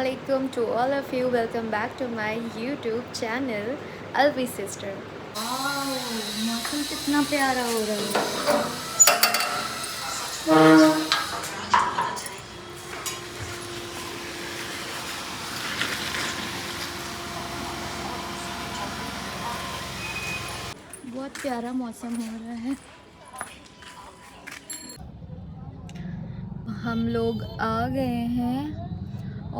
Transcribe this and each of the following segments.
Assalamualaikum to all of you. Welcome back to my YouTube channel Alvi Sister. मौसम कितना प्यारा हो रहा है। बहुत प्यारा मौसम हो रहा है। हम लोग आ गए हैं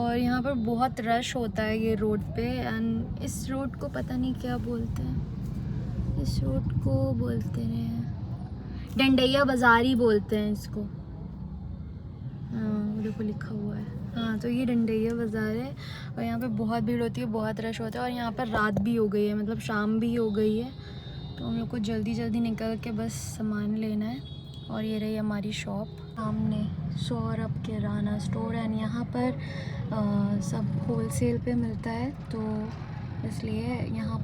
और यहाँ पर बहुत रश होता है ये रोड पे। एंड इस रोड को पता नहीं क्या बोलते हैं। इस रोड को बोलते हैं डंडैया बाज़ार ही बोलते हैं इसको। हाँ देखो लिखा हुआ है। हाँ तो ये डंडैया बाज़ार है और यहाँ पे बहुत भीड़ होती है, बहुत रश होता है। और यहाँ पर रात भी हो गई है, मतलब शाम भी हो गई है, तो हम लोग को जल्दी जल्दी निकल के बस सामान लेना है। और ये रही हमारी शॉप सामने, सौरभ किराना स्टोर। एंड यहाँ पर सब होलसेल पे मिलता है, तो इसलिए यहाँ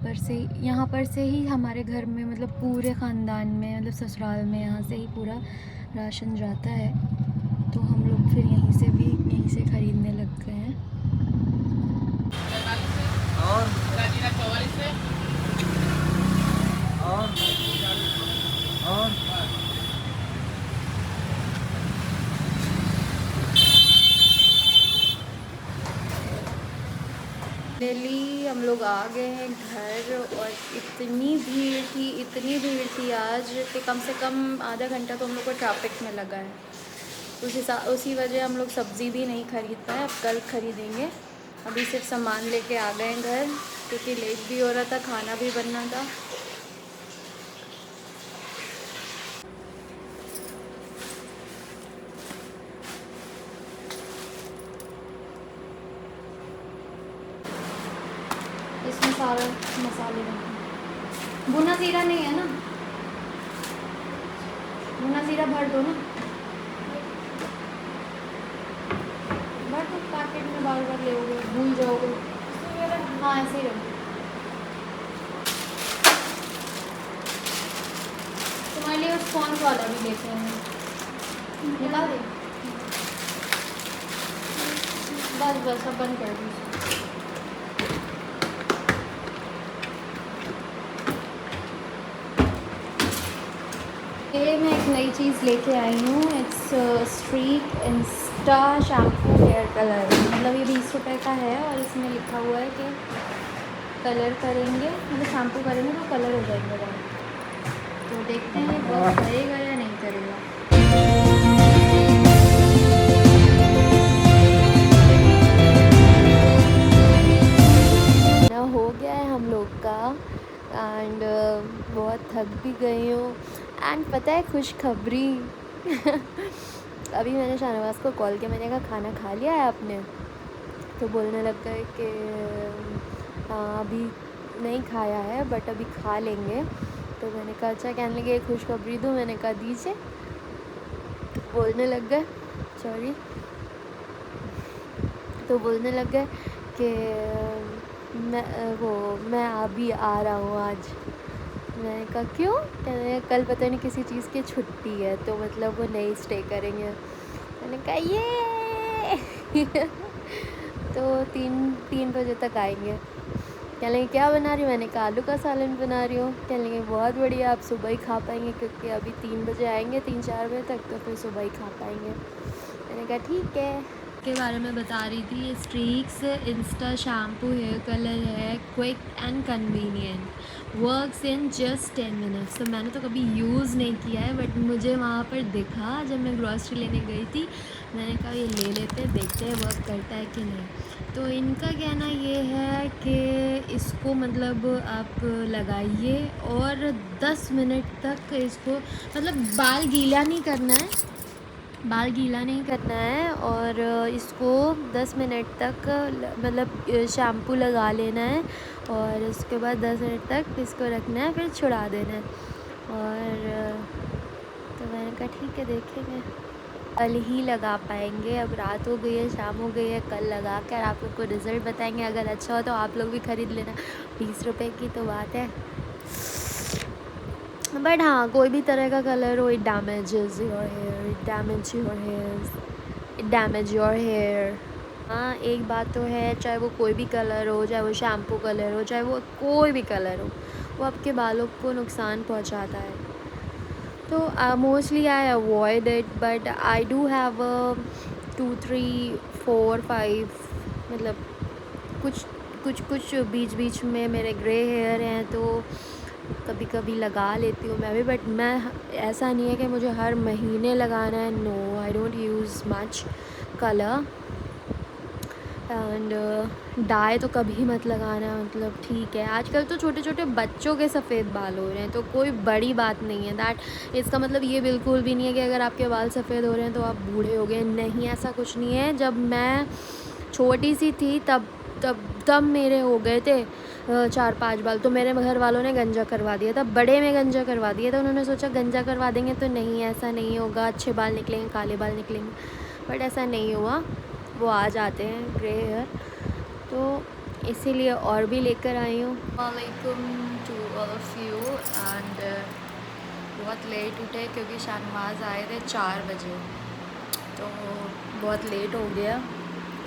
पर से ही हमारे घर में, मतलब पूरे ख़ानदान में, मतलब ससुराल में यहाँ से ही पूरा राशन जाता है। तो हम लोग फिर यहीं से ख़रीदने लग गए हैं। और फाइनली हम लोग आ गए हैं घर। और इतनी भीड़ थी आज कि कम से कम आधा घंटा तो हम लोग को ट्रैफिक में लगा है। उसी वजह हम लोग सब्ज़ी भी नहीं ख़रीद पाए, अब कल ख़रीदेंगे। अभी सिर्फ सामान लेके आ गए हैं घर, क्योंकि लेट भी हो रहा था, खाना भी बनना था। इसमें सारे मसाले रखें। भुना ज़ीरा नहीं है ना? भुना ज़ीरा भर दो ना, भर दो। पैकेट में बार बार ले भूल जाओगे। हाँ ऐसे ही रखो। तुम्हारे लिए स्पॉन्ज वाला भी लेते हैं, निकाल दे। बस अब बंद कर दी। ये मैं एक नई चीज़ लेके आई हूँ। It's Streax insta shampoo hair colour. मतलब ये 20 रुपये का है और इसमें लिखा हुआ है कि कलर करेंगे, मतलब शैम्पू करेंगे तो कलर हो जाएंगे बाल। तो देखते हैं वर्क करेगा या नहीं करेगा। ना हो गया है हम लोग का। एंड बहुत थक भी गई हूँ। एंड पता है खुशखबरी अभी मैंने शाहनवाज को कॉल किया, मैंने कहा खाना खा लिया है आपने? तो बोलने लग गए कि हाँ अभी नहीं खाया है बट अभी खा लेंगे। तो मैंने कहा अच्छा, कहने लगे खुशखबरी दूँ? मैंने कहा दीजिए। बोलने लग गए सॉरी तो बोलने लग गए कि मैं अभी आ रहा हूँ आज। मैंने कहा क्यों? कहने कल पता नहीं किसी चीज़ की छुट्टी है, तो मतलब वो नहीं स्टे करेंगे। मैंने कहा ये तो तीन बजे तक आएंगे। कह लेंगे क्या बना रही हो? मैंने कहा आलू का सालन बना रही हूँ। कह लेंगे बहुत बढ़िया, आप सुबह ही खा पाएंगे, क्योंकि अभी 3 बजे आएंगे, 3-4 बजे तक, तो फिर सुबह ही खा पाएंगे। मैंने कहा ठीक है। के बारे में बता रही थी, ये streaks insta shampoo hair colour है, quick and convenient, works in just 10 minutes. तो मैंने तो कभी यूज़ नहीं किया है, बट मुझे वहाँ पर दिखा जब मैं ग्रॉसरी लेने गई थी। मैंने कहा ये ले लेते हैं, देखते हैं वर्क करता है कि नहीं। तो इनका कहना ये है कि इसको मतलब आप लगाइए और 10 मिनट तक इसको, मतलब बाल गीला नहीं करना है, और इसको 10 मिनट तक मतलब शैम्पू लगा लेना है और उसके बाद 10 मिनट तक इसको रखना है, फिर छुड़ा देना है। और तो मैंने कहा ठीक है देखेंगे, कल ही लगा पाएंगे। अब रात हो गई है, शाम हो गई है, कल लगा कर आप लोग को रिज़ल्ट बताएंगे। अगर अच्छा हो तो आप लोग भी ख़रीद लेना, 20 रुपये की तो बात है। बट हाँ, कोई भी तरह का कलर हो, इट डैमेज योर हेयर, हाँ, एक बात तो है, चाहे वो कोई भी कलर हो, चाहे वो शैम्पू कलर हो, चाहे वो कोई भी कलर हो, वो आपके बालों को नुकसान पहुंचाता है। तो mostly I avoid it, but I do have 2 3 4 5, मतलब कुछ कुछ कुछ बीच बीच में मेरे ग्रे हेयर हैं, तो कभी कभी लगा लेती हूँ मैं भी, बट मैं ऐसा नहीं है कि मुझे हर महीने लगाना है। No, I don't use much colour. And dye तो कभी मत लगाना, मतलब ठीक है। आजकल तो छोटे छोटे बच्चों के सफ़ेद बाल हो रहे हैं, तो कोई बड़ी बात नहीं है दैट। इसका मतलब ये बिल्कुल भी नहीं है कि अगर आपके बाल सफ़ेद हो रहे हैं तो आप बूढ़े हो गए, नहीं, ऐसा कुछ नहीं है। जब मैं छोटी सी थी तब मेरे हो गए थे 4 5 बाल, तो मेरे घर वालों ने गंजा करवा दिया था, बड़े में गंजा करवा दिया था। उन्होंने सोचा गंजा करवा देंगे तो नहीं, ऐसा नहीं होगा, अच्छे बाल निकलेंगे, काले बाल निकलेंगे, बट ऐसा नहीं हुआ, वो आ जाते हैं ग्रे हेयर। तो इसीलिए और भी लेकर आई हूँ। वालेकुम to all of you. And बहुत लेट उठे क्योंकि शाहनवाज आए थे 4 बजे, तो बहुत लेट हो गया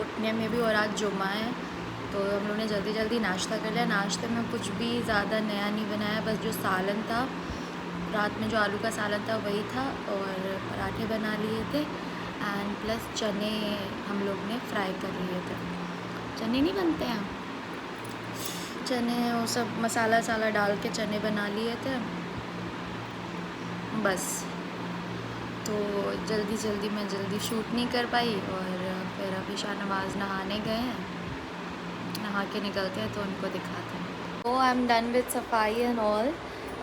उठने में भी। और आज जुम्मा है, तो हम लोगों ने जल्दी जल्दी नाश्ता कर लिया। नाश्ते में कुछ भी ज़्यादा नया नहीं बनाया, बस जो सालन था, रात में जो आलू का सालन था वही था, और पराठे बना लिए थे, एंड प्लस चने हम लोग ने फ्राई कर लिए थे। चने नहीं बनते हैं, चने वो सब मसाला वसाला डाल के चने बना लिए थे बस। तो जल्दी मैं शूट नहीं कर पाई, और फिर अभी शाहनवाज नहाने गए हैं, नहा के निकलते हैं तो उनको दिखाते हैं। तो आई एम डन विद सफाई एंड ऑल,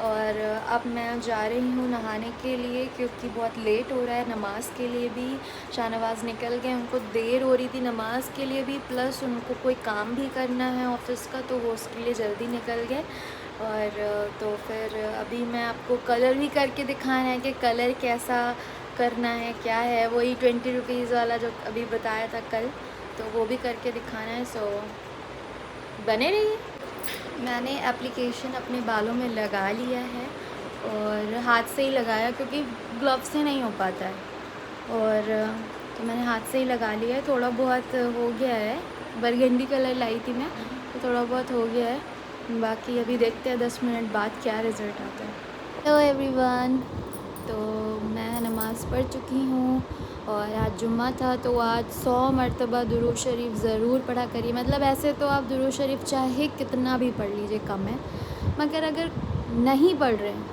और अब मैं जा रही हूँ नहाने के लिए क्योंकि बहुत लेट हो रहा है। नमाज़ के लिए भी शाहनवाज निकल गए, उनको देर हो रही थी नमाज़ के लिए भी, प्लस उनको कोई काम भी करना है ऑफिस का, तो वो उसके लिए जल्दी निकल गए। और तो फिर अभी मैं आपको कलर भी करके दिखाना है कि कलर कैसा करना है, क्या है, वही 20 रुपीज़ वाला जो अभी बताया था कल, तो वो भी करके दिखाना है। सो बने रहिए। मैंने एप्लीकेशन अपने बालों में लगा लिया है, और हाथ से ही लगाया क्योंकि ग्लव्स से नहीं हो पाता है, और तो मैंने हाथ से ही लगा लिया है। थोड़ा बहुत हो गया है, बरगंडी कलर लाई थी मैं, तो थोड़ा बहुत हो गया है, बाकी अभी देखते हैं 10 मिनट बाद क्या रिज़ल्ट आता है। हेलो एवरीवन, तो मैं नमाज़ पढ़ चुकी हूँ, और आज जुम्मा था, तो आज 100 मरतबा दुरूद शरीफ ज़रूर पढ़ा करिए। मतलब ऐसे तो आप दुरूद शरीफ चाहे कितना भी पढ़ लीजिए कम है, मगर अगर नहीं पढ़ रहे हैं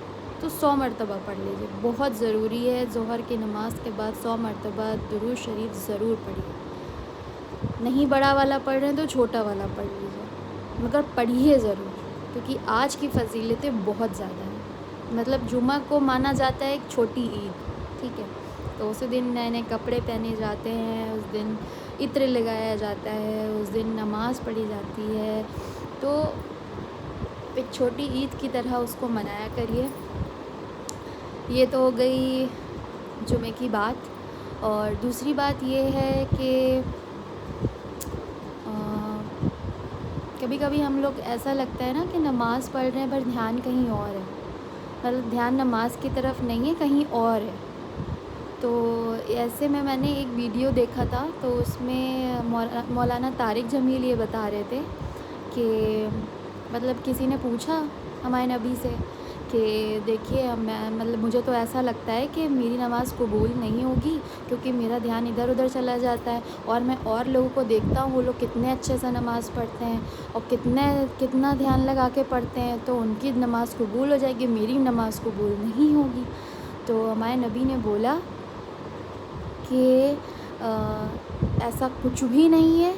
तो 100 मरतबा पढ़ लीजिए, बहुत ज़रूरी है। ज़ोहर की नमाज़ के बाद 100 मरतबा दुरूद शरीफ ज़रूर पढ़िए। नहीं बड़ा वाला पढ़ रहे हैं तो छोटा वाला पढ़ लीजिए, मगर पढ़िए ज़रूर, क्योंकि आज की फ़जीलतें बहुत ज़्यादा हैं। मतलब जुम्मा को माना जाता है एक छोटी ईद, ठीक है, तो उस दिन नए नए कपड़े पहने जाते हैं, उस दिन इत्र लगाया जाता है, उस दिन नमाज़ पढ़ी जाती है, तो एक छोटी ईद की तरह उसको मनाया करिए। ये तो हो गई जुमे की बात। और दूसरी बात ये है कि कभी कभी हम लोग ऐसा लगता है ना कि नमाज़ पढ़ रहे हैं पर ध्यान कहीं और है, मतलब ध्यान नमाज की तरफ नहीं है, कहीं और है। तो ऐसे में मैंने एक वीडियो देखा था, तो उसमें मौलाना तारिक जमील ये बता रहे थे कि मतलब किसी ने पूछा हमारे नबी से कि देखिए, मैं मतलब मुझे तो ऐसा लगता है कि मेरी नमाज़ कबूल नहीं होगी क्योंकि मेरा ध्यान इधर उधर चला जाता है, और मैं और लोगों को देखता हूँ वो लोग कितने अच्छे से नमाज़ पढ़ते हैं और कितना ध्यान लगा के पढ़ते हैं, तो उनकी नमाज़ कबूल हो जाएगी, मेरी नमाज़ कबूल नहीं होगी। तो हमारे नबी ने बोला कि ऐसा कुछ भी नहीं है,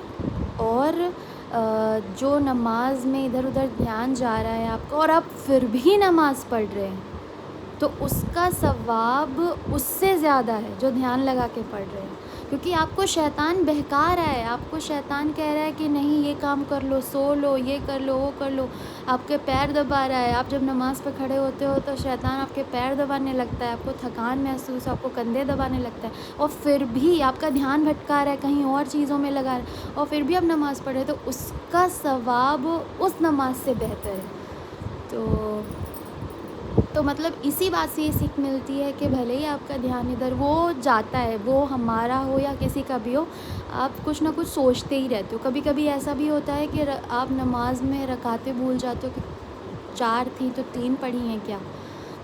और जो नमाज में इधर उधर ध्यान जा रहा है आपका और आप फिर भी नमाज़ पढ़ रहे हैं, तो उसका सवाब उससे ज़्यादा है जो ध्यान लगा के पढ़ रहे हैं, क्योंकि आपको शैतान बहका रहा है, आपको शैतान कह रहा है कि नहीं ये काम कर लो, सो लो, ये कर लो, वो कर लो, आपके पैर दबा रहा है। आप जब नमाज़ पे खड़े होते हो तो शैतान आपके पैर दबाने लगता है, आपको थकान महसूस, आपको कंधे दबाने लगता है, और फिर भी आपका ध्यान भटका रहा है, कहीं और चीज़ों में लगा रहा है, और फिर भी आप नमाज़ पढ़े, तो उसका सवाब उस नमाज से बेहतर है। तो तो मतलब इसी बात से ये सीख मिलती है कि भले ही आपका ध्यान इधर वो जाता है, वो हमारा हो या किसी का भी हो, आप कुछ ना कुछ सोचते ही रहते हो। कभी कभी ऐसा भी होता है कि आप नमाज में रकातें भूल जाते हो कि 4 थी तो 3 पढ़ी हैं क्या,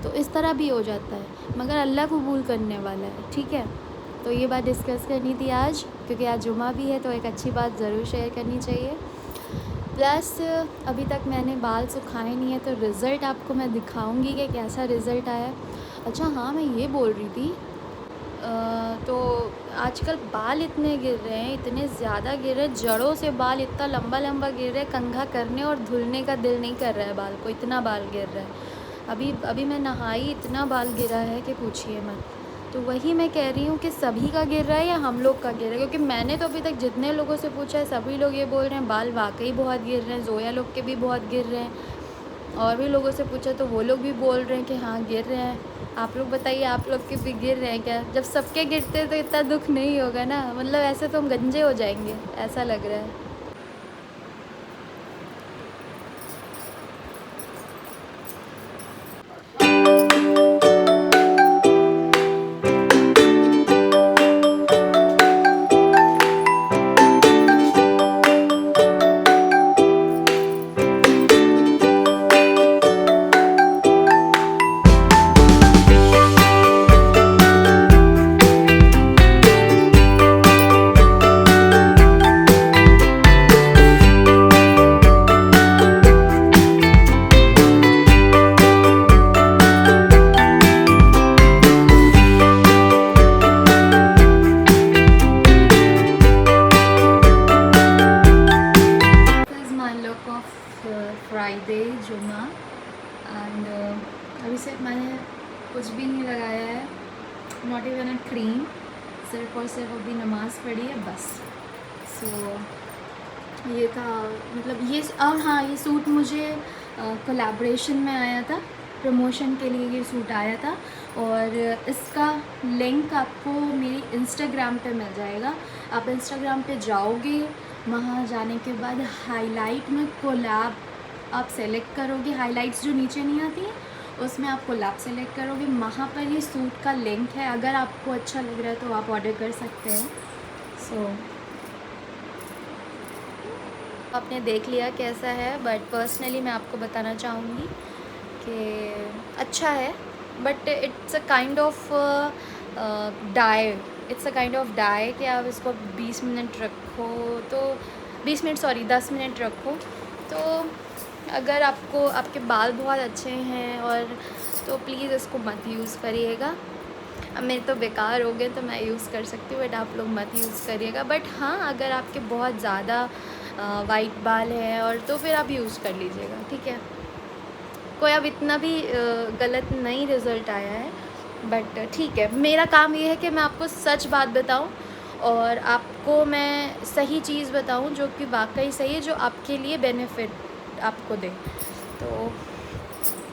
तो इस तरह भी हो जाता है, मगर अल्लाह कबूल करने वाला है, ठीक है। तो ये बात डिस्कस करनी थी आज, क्योंकि आज जुमा भी है तो एक अच्छी बात ज़रूर शेयर करनी चाहिए। प्लस अभी तक मैंने बाल सुखाए नहीं है, तो रिज़ल्ट आपको मैं दिखाऊंगी कि कैसा रिज़ल्ट आया। अच्छा हाँ, मैं ये बोल रही थी, तो आजकल बाल इतने गिर रहे हैं, इतने ज़्यादा गिर रहे हैं, जड़ों से बाल इतना लंबा लंबा गिर रहा है, कंघा करने और धुलने का दिल नहीं कर रहा है बाल को, इतना बाल गिर रहा है। अभी अभी मैं नहाई, इतना बाल गिरा है कि पूछिए मत। तो वही मैं कह रही हूँ कि सभी का गिर रहा है या हम लोग का गिर रहा है, क्योंकि मैंने तो अभी तक जितने लोगों से पूछा है सभी लोग ये बोल रहे हैं बाल वाकई बहुत गिर रहे हैं, जोया लोग के भी बहुत गिर रहे हैं, और भी लोगों से पूछा तो वो लोग भी बोल रहे हैं कि हाँ गिर रहे हैं। आप लोग बताइए, आप लोग के भी गिर रहे हैं क्या? जब सबके गिरते तो इतना दुख नहीं होगा ना, मतलब ऐसे तो हम गंजे हो जाएंगे, ऐसा लग रहा है। फ्राइडे जुमा एंड अभी सिर्फ मैंने कुछ भी नहीं लगाया है, नॉट इवन अ क्रीम, सिर्फ और सिर्फ अभी नमाज़ पढ़ी है बस। सो ये था, मतलब ये, और हाँ ये सूट मुझे कोलैबोरेशन में आया था, प्रमोशन के लिए ये सूट आया था, और इसका लिंक आपको मेरी इंस्टाग्राम पे मिल जाएगा। आप इंस्टाग्राम पे जाओगे, वहाँ जाने के बाद हाईलाइट में कोलैब आप सेलेक्ट करोगे, हाईलाइट्स जो नीचे नहीं आती हैं उसमें आप कोलैब सेलेक्ट करोगे, वहाँ पर ये सूट का लिंक है। अगर आपको अच्छा लग रहा है तो आप ऑर्डर कर सकते हैं। सो आपने देख लिया कैसा है, बट पर्सनली मैं आपको बताना चाहूँगी कि अच्छा है, but it's a kind of dye, it's a kind of dye कि आप इसको 20 मिनट रखो तो 20 मिनट सॉरी 10 मिनट रखो, तो अगर आपको आपके बाल बहुत अच्छे हैं और तो प्लीज़ इसको मत यूज़ करिएगा। अब मेरे तो बेकार हो गए तो मैं यूज़ कर सकती हूँ, बट आप लोग मत यूज़ करिएगा। बट हाँ, अगर आपके बहुत ज़्यादा वाइट बाल हैं और तो फिर आप यूज़ कर लीजिएगा, ठीक है। कोई अब इतना भी गलत नहीं रिज़ल्ट आया है, बट ठीक है। मेरा काम ये है कि मैं आपको सच बात बताऊं और आपको मैं सही चीज़ बताऊं जो कि वाकई सही है, जो आपके लिए बेनिफिट आपको दे। तो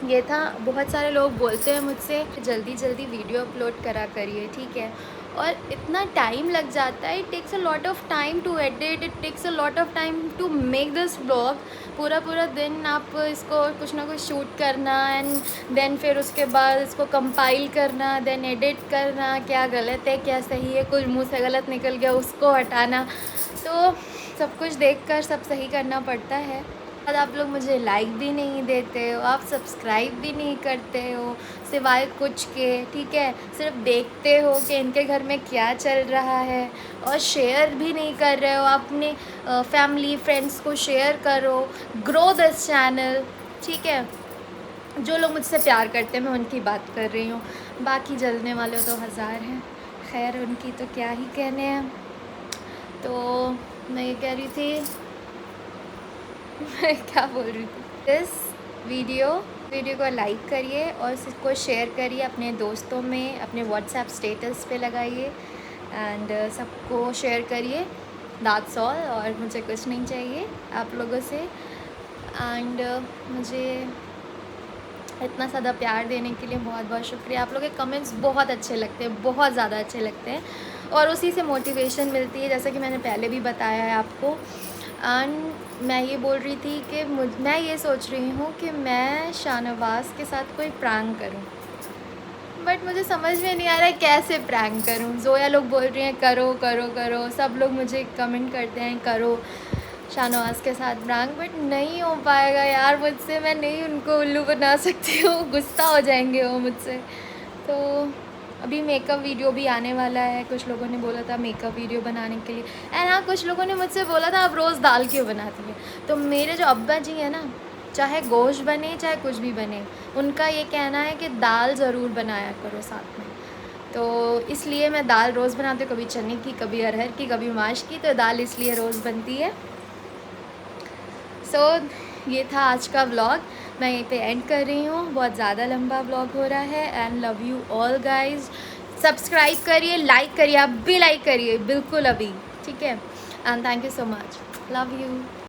ये था। बहुत सारे लोग बोलते हैं मुझसे जल्दी जल्दी वीडियो अपलोड करा करिए, ठीक है, और इतना टाइम लग जाता है, it takes a lot of time to edit, it takes a lot of time to make this blog. पूरा पूरा दिन आप इसको कुछ ना कुछ शूट करना एंड देन फिर उसके बाद इसको कंपाइल करना, देन एडिट करना, क्या गलत है क्या सही है, कुछ मुंह से गलत निकल गया उसको हटाना, तो सब कुछ देखकर सब सही करना पड़ता है। और आप लोग मुझे लाइक भी नहीं देते हो, आप सब्सक्राइब भी नहीं करते हो सिवाय कुछ के, ठीक है, सिर्फ देखते हो कि इनके घर में क्या चल रहा है, और शेयर भी नहीं कर रहे हो। आप अपने फैमिली फ्रेंड्स को शेयर करो, ग्रो दिस चैनल, ठीक है। जो लोग मुझसे प्यार करते हैं मैं उनकी बात कर रही हूँ, बाकी जलने वाले तो हज़ार हैं, खैर उनकी तो क्या ही कहने हैं। तो मैं ये कह रही थी मैं क्या बोल रही थी, इस वीडियो को लाइक करिए और इसको शेयर करिए अपने दोस्तों में, अपने व्हाट्सएप स्टेटस पे लगाइए एंड सबको शेयर करिए, दैट्स ऑल। और मुझे कुछ नहीं चाहिए आप लोगों से, एंड मुझे इतना ज़्यादा प्यार देने के लिए बहुत बहुत शुक्रिया। आप लोग के कमेंट्स बहुत अच्छे लगते हैं, बहुत ज़्यादा अच्छे लगते हैं, और उसी से मोटिवेशन मिलती है, जैसा कि मैंने पहले भी बताया है आपको। एंड मैं ये बोल रही थी कि मैं ये सोच रही हूँ कि मैं शाहनवाज़ के साथ कोई प्रैंक करूँ, बट मुझे समझ में नहीं आ रहा है कैसे प्रैंक करूँ। जोया लोग बोल रही हैं करो करो करो, सब लोग मुझे कमेंट करते हैं करो शाहनवाज़ के साथ प्रैंक, बट नहीं हो पाएगा यार मुझसे। मैं नहीं उनको उल्लू बना सकती हूँ, गुस्सा हो जाएंगे वो मुझसे। तो अभी मेकअप वीडियो भी आने वाला है, कुछ लोगों ने बोला था मेकअप वीडियो बनाने के लिए। एंड हाँ, कुछ लोगों ने मुझसे बोला था आप रोज़ दाल क्यों बनाती है। तो मेरे जो अब्बा जी हैं ना, चाहे गोश्त बने चाहे कुछ भी बने, उनका ये कहना है कि दाल ज़रूर बनाया करो साथ में। तो इसलिए मैं दाल रोज़ बनाती हूँ, कभी चने की, कभी अरहर की, कभी माश की, तो दाल इसलिए रोज़ बनती है। सो ये था आज का व्लॉग, मैं यहीं पे एंड कर रही हूँ। बहुत ज़्यादा लंबा व्लॉग हो रहा है। And love you all guys. Subscribe करिए, लाइक करिए, आप भी लाइक करिए बिल्कुल अभी, ठीक है। And thank you so much, love you.